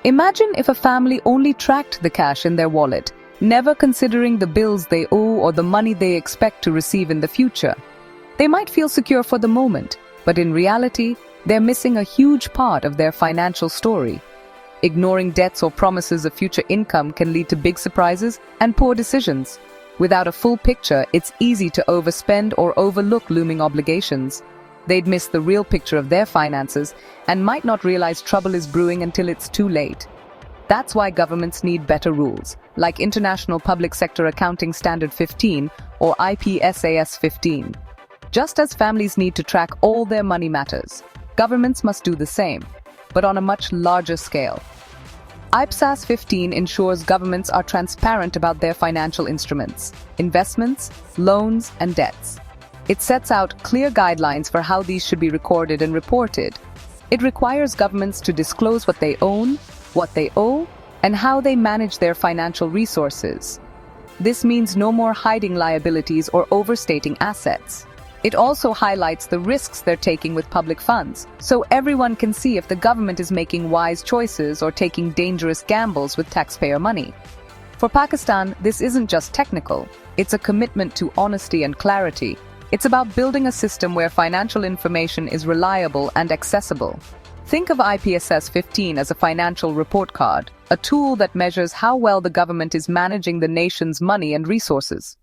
Imagine if a family only tracked the cash in their wallet, never considering the bills they owe or the money they expect to receive in the future. They might feel secure for the moment, but in reality, they're missing a huge part of their financial story. Ignoring debts or promises of future income can lead to big surprises and poor decisions. Without a full picture, it's easy to overspend or overlook looming obligations. They'd miss the real picture of their finances and might not realize trouble is brewing until it's too late. That's why governments need better rules, like International Public Sector Accounting Standard 15 or Ipsas 15. Just as families need to track all their money matters, governments must do the same, but on a much larger scale. Ipsas 15 ensures governments are transparent about their financial instruments, investments, loans, and debts. It sets out clear guidelines for how these should be recorded and reported. It requires governments to disclose what they own, what they owe, and how they manage their financial resources. This means no more hiding liabilities or overstating assets. It also highlights the risks they're taking with public funds, so everyone can see if the government is making wise choices or taking dangerous gambles with taxpayer money. For Pakistan, this isn't just technical, it's a commitment to honesty and clarity. It's about building a system where financial information is reliable and accessible. Think of IPSS 15 as a financial report card, a tool that measures how well the government is managing the nation's money and resources.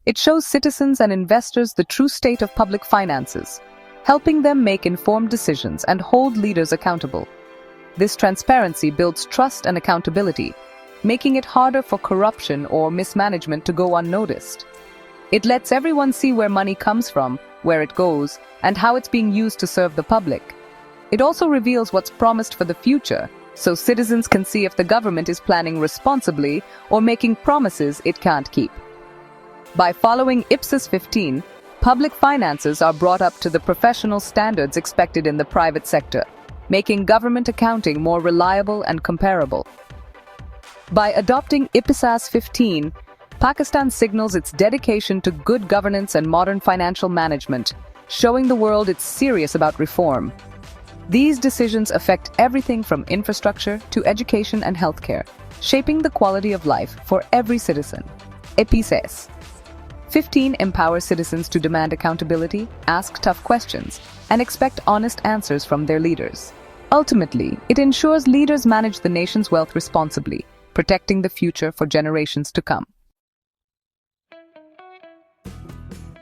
It shows citizens and investors the true state of public finances, helping them make informed decisions and hold leaders accountable. This transparency builds trust and accountability, making it harder for corruption or mismanagement to go unnoticed. It lets everyone see where money comes from, where it goes, and how it's being used to serve the public. It also reveals what's promised for the future, so citizens can see if the government is planning responsibly or making promises it can't keep. By following Ipsas 15, public finances are brought up to the professional standards expected in the private sector, making government accounting more reliable and comparable. By adopting Ipsas 15, Pakistan signals its dedication to good governance and modern financial management, showing the world it's serious about reform. These decisions affect everything from infrastructure to education and healthcare, shaping the quality of life for every citizen. Ipsas 15 empowers citizens to demand accountability, ask tough questions, and expect honest answers from their leaders. Ultimately, it ensures leaders manage the nation's wealth responsibly, protecting the future for generations to come.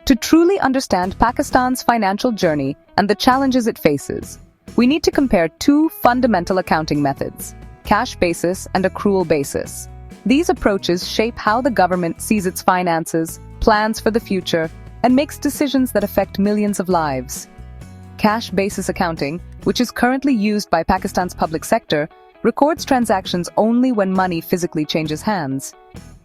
To truly understand Pakistan's financial journey and the challenges it faces, we need to compare two fundamental accounting methods: cash basis and accrual basis. These approaches shape how the government sees its finances, plans for the future, and makes decisions that affect millions of lives. Cash basis accounting, which is currently used by Pakistan's public sector, records transactions only when money physically changes hands.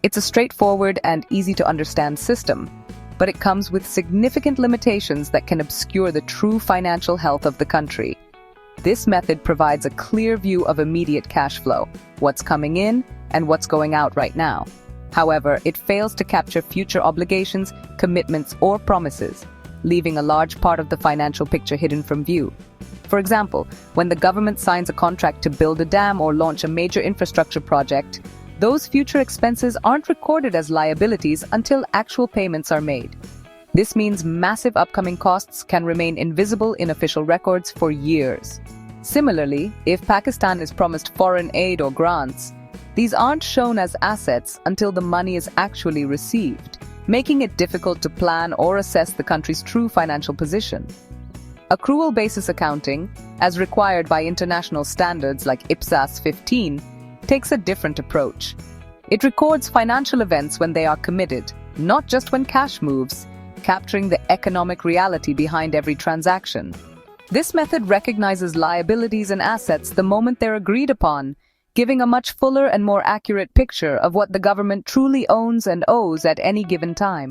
It's a straightforward and easy-to-understand system, but it comes with significant limitations that can obscure the true financial health of the country. This method provides a clear view of immediate cash flow, what's coming in and what's going out right now. However, it fails to capture future obligations, commitments, or promises, leaving a large part of the financial picture hidden from view. For example, when the government signs a contract to build a dam or launch a major infrastructure project, those future expenses aren't recorded as liabilities until actual payments are made. This means massive upcoming costs can remain invisible in official records for years. Similarly, if Pakistan is promised foreign aid or grants, these aren't shown as assets until the money is actually received, making it difficult to plan or assess the country's true financial position. Accrual basis accounting, as required by international standards like Ipsas 15, takes a different approach. It records financial events when they are committed, not just when cash moves, capturing the economic reality behind every transaction. This method recognizes liabilities and assets the moment they're agreed upon, giving a much fuller and more accurate picture of what the government truly owns and owes at any given time.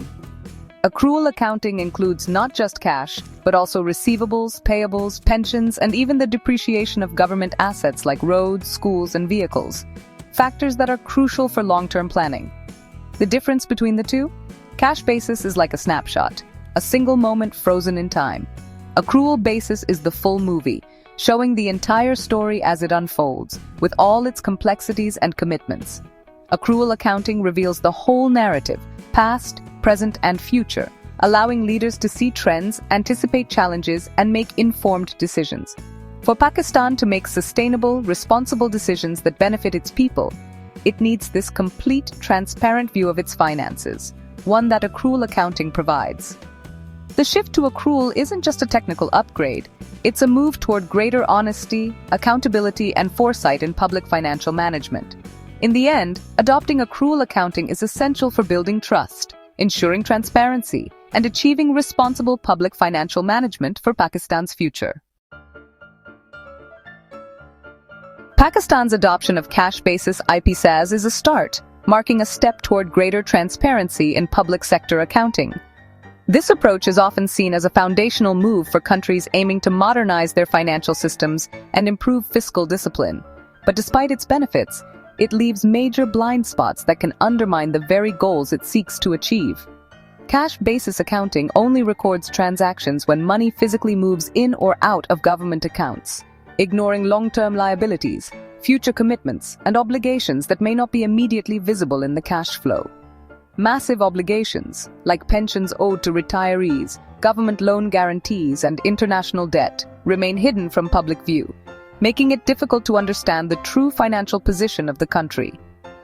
Accrual accounting includes not just cash, but also receivables, payables, pensions, and even the depreciation of government assets like roads, schools, and vehicles, factors that are crucial for long-term planning. The difference between the two? Cash basis is like a snapshot, a single moment frozen in time. Accrual basis is the full movie, showing the entire story as it unfolds, with all its complexities and commitments. Accrual accounting reveals the whole narrative, past, present, and future, allowing leaders to see trends, anticipate challenges, and make informed decisions. For Pakistan to make sustainable, responsible decisions that benefit its people, it needs this complete, transparent view of its finances, one that accrual accounting provides. The shift to accrual isn't just a technical upgrade, it's a move toward greater honesty, accountability, and foresight in public financial management. In the end, adopting accrual accounting is essential for building trust, ensuring transparency, and achieving responsible public financial management for Pakistan's future. Pakistan's adoption of cash-basis Ipsas is a start, marking a step toward greater transparency in public sector accounting. This approach is often seen as a foundational move for countries aiming to modernize their financial systems and improve fiscal discipline. But despite its benefits, it leaves major blind spots that can undermine the very goals it seeks to achieve. Cash-basis accounting only records transactions when money physically moves in or out of government accounts, ignoring long-term liabilities, future commitments, and obligations that may not be immediately visible in the cash flow. Massive obligations, like pensions owed to retirees, government loan guarantees, and international debt, remain hidden from public view, making it difficult to understand the true financial position of the country.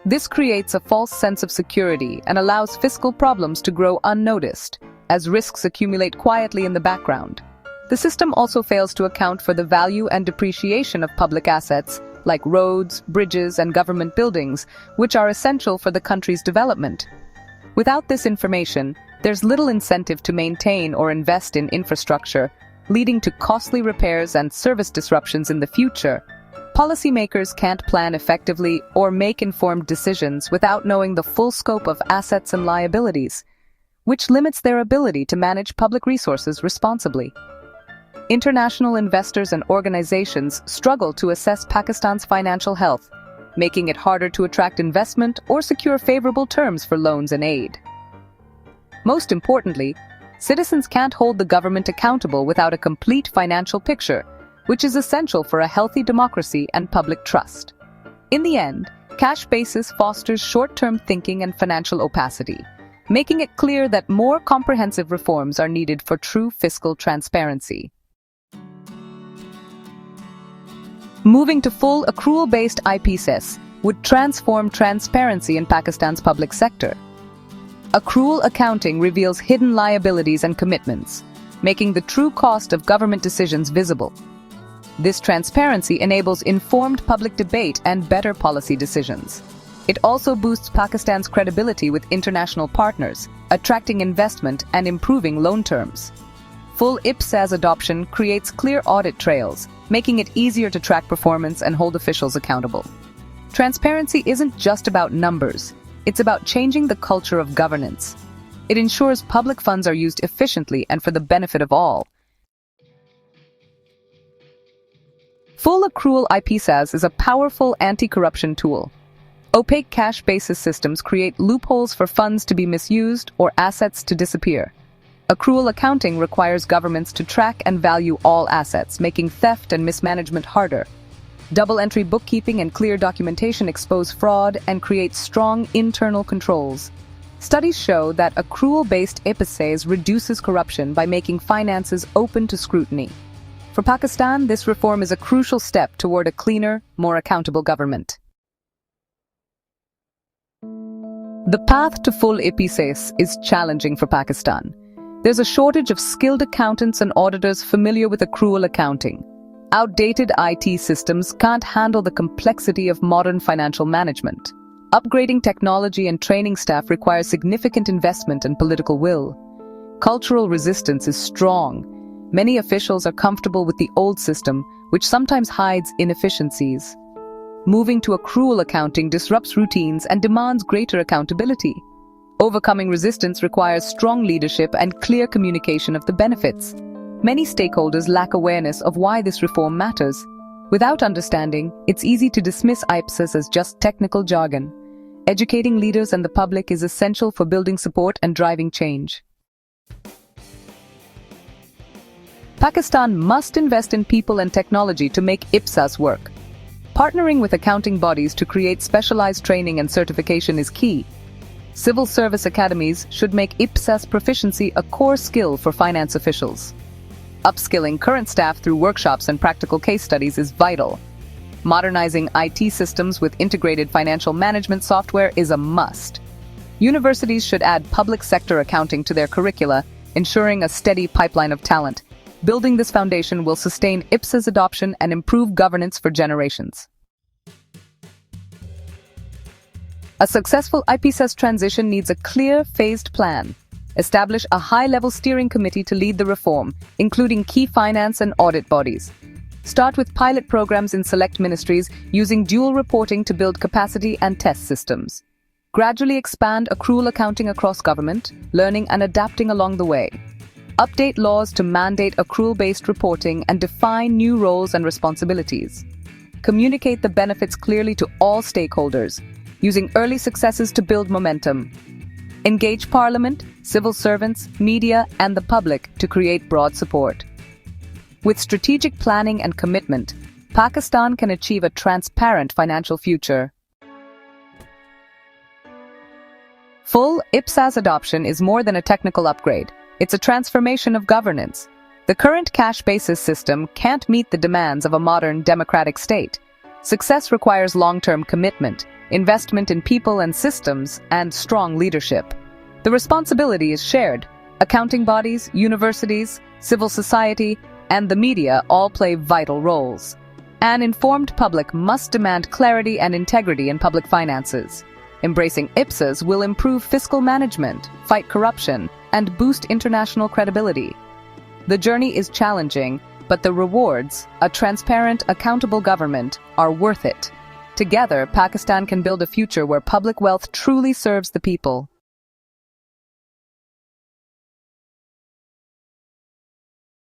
This creates a false sense of security and allows fiscal problems to grow unnoticed, as risks accumulate quietly in the background. The system also fails to account for the value and depreciation of public assets, like roads, bridges, and government buildings, which are essential for the country's development. Without this information, there's little incentive to maintain or invest in infrastructure, leading to costly repairs and service disruptions in the future. Policymakers can't plan effectively or make informed decisions without knowing the full scope of assets and liabilities, which limits their ability to manage public resources responsibly. International investors and organizations struggle to assess Pakistan's financial health, making it harder to attract investment or secure favorable terms for loans and aid. Most importantly, citizens can't hold the government accountable without a complete financial picture, which is essential for a healthy democracy and public trust. In the end, cash basis fosters short-term thinking and financial opacity, making it clear that more comprehensive reforms are needed for true fiscal transparency. Moving to full accrual-based Ipsas would transform transparency in Pakistan's public sector. Accrual accounting reveals hidden liabilities and commitments, making the true cost of government decisions visible. This transparency enables informed public debate and better policy decisions. It also boosts Pakistan's credibility with international partners, attracting investment and improving loan terms. Full Ipsas adoption creates clear audit trails, making it easier to track performance and hold officials accountable. Transparency isn't just about numbers, it's about changing the culture of governance. It ensures public funds are used efficiently and for the benefit of all. Full accrual Ipsas is a powerful anti-corruption tool. Opaque cash-basis systems create loopholes for funds to be misused or assets to disappear. Accrual accounting requires governments to track and value all assets, making theft and mismanagement harder. Double-entry bookkeeping and clear documentation expose fraud and create strong internal controls. Studies show that accrual-based Ipsas reduces corruption by making finances open to scrutiny. For Pakistan, this reform is a crucial step toward a cleaner, more accountable government. The path to full Ipsas is challenging for Pakistan. There's a shortage of skilled accountants and auditors familiar with accrual accounting. Outdated IT systems can't handle the complexity of modern financial management. Upgrading technology and training staff requires significant investment and political will. Cultural resistance is strong. Many officials are comfortable with the old system, which sometimes hides inefficiencies. Moving to accrual accounting disrupts routines and demands greater accountability. Overcoming resistance requires strong leadership and clear communication of the benefits. Many stakeholders lack awareness of why this reform matters. Without understanding, it's easy to dismiss Ipsas as just technical jargon. Educating leaders and the public is essential for building support and driving change. Pakistan must invest in people and technology to make Ipsas work. Partnering with accounting bodies to create specialized training and certification is key. Civil service academies should make Ipsas proficiency a core skill for finance officials. Upskilling current staff through workshops and practical case studies is vital. Modernizing IT systems with integrated financial management software is a must. Universities should add public sector accounting to their curricula, ensuring a steady pipeline of talent. Building this foundation will sustain Ipsas adoption and improve governance for generations. A successful Ipsas transition needs a clear, phased plan. Establish a high-level steering committee to lead the reform, including key finance and audit bodies. Start with pilot programs in select ministries using dual reporting to build capacity and test systems. Gradually expand accrual accounting across government, learning and adapting along the way. Update laws to mandate accrual-based reporting and define new roles and responsibilities. Communicate the benefits clearly to all stakeholders, using early successes to build momentum. Engage Parliament, civil servants, media, and the public to create broad support. With strategic planning and commitment, Pakistan can achieve a transparent financial future. Full Ipsas adoption is more than a technical upgrade. It's a transformation of governance. The current cash-basis system can't meet the demands of a modern democratic state. Success requires long-term commitment, investment in people and systems, and strong leadership. The responsibility is shared. Accounting bodies, universities, civil society, and the media all play vital roles. An informed public must demand clarity and integrity in public finances. Embracing Ipsas will improve fiscal management, fight corruption, and boost international credibility. The journey is challenging, but the rewards, a transparent, accountable government, are worth it. Together, Pakistan can build a future where public wealth truly serves the people.